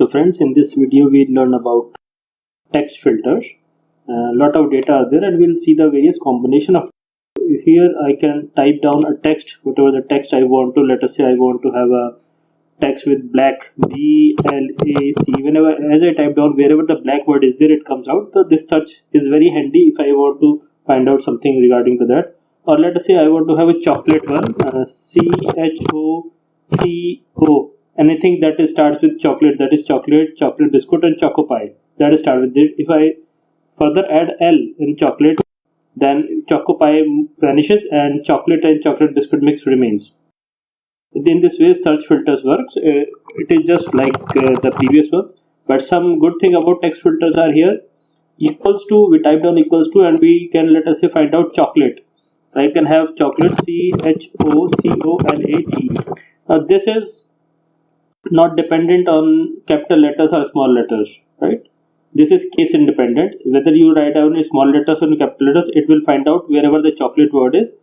So friends, in this video we learn about text filters. A lot of data are there and we'll see the various combination of. Here I can type down a text, whatever the text I want to. Let us say I want to have a text with black, BLAC. Whenever as I type down, wherever the black word is there, it comes out. So this search is very handy if I want to find out something regarding to that. Or let us say I want to have a chocolate one, CHOCO. Anything that starts with chocolate, that is chocolate, chocolate biscuit, and choco pie. That is start with it. If I further add L in chocolate, then choco pie vanishes and chocolate and chocolate biscuit mix remains. In this way, search filters works. It is just like the previous ones, but some good thing about text filters are here. Equals to, we type down equals to, and we can, let us say, find out chocolate. I can have chocolate, CHOCOLATE. Now this is not dependent on capital letters or small letters, right? This is case independent. Whether you write down in small letters or in capital letters, it will find out wherever the chocolate word is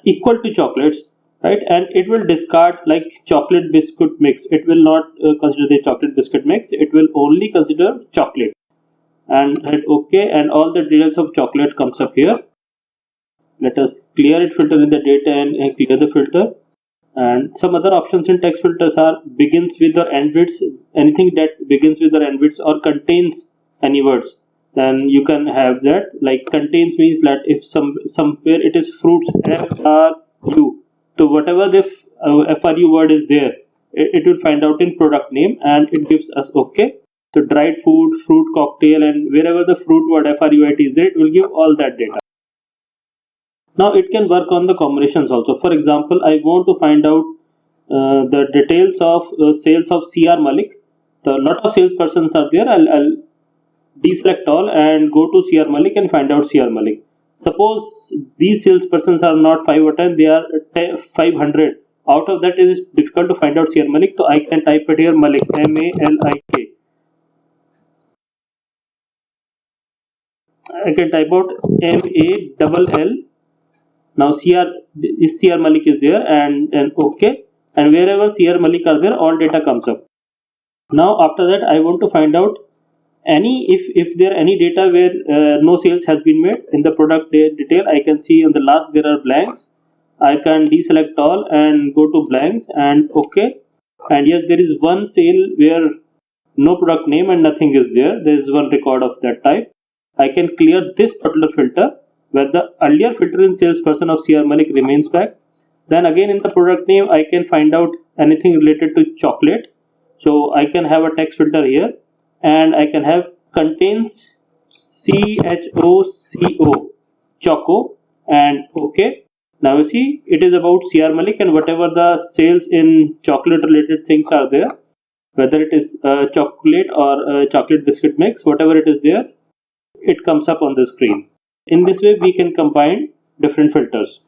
equal to chocolates, right? And it will discard like chocolate biscuit mix. It will not consider the chocolate biscuit mix. It will only consider chocolate. And hit OK, and all the details of chocolate comes up here. Let us clear it, filter in the data, and clear the filter. And some other options in text filters are begins with or end with. Anything that begins with or end with or contains any words, then you can have that. Like contains means that if somewhere it is fruits, FRU, to whatever the FRU word is there, it will find out in product name and it gives us OK. So dried food, fruit cocktail, and wherever the fruit word FRUIT is there, it will give all that data. Now it can work on the combinations also. For example, I want to find out the details of sales of CR Malik. A lot of salespersons are there. I'll deselect all and go to CR Malik and find out CR Malik. Suppose these salespersons are not 5 or 10, they are 500. Out of that, it is difficult to find out CR Malik. So I can type it here Malik, MALIK. I can type out MALL. Now CR Malik is there and OK, and wherever CR Malik are there, all data comes up. Now after that, I want to find out if there any data where no sales has been made in the product detail. I can see on the last there are blanks. I can deselect all and go to blanks and OK. And yes, there is one sale where no product name and nothing is there. There is one record of that type. I can clear this particular filter where the earlier filter in salesperson of CR Malik remains back. Then again in the product name, I can find out anything related to chocolate. So I can have a text filter here and I can have contains CHOCO, choco, and OK. Now you see it is about CR Malik and whatever the sales in chocolate related things are there, whether it is chocolate or chocolate biscuit mix, whatever it is there, it comes up on the screen. In this way, we can combine different filters.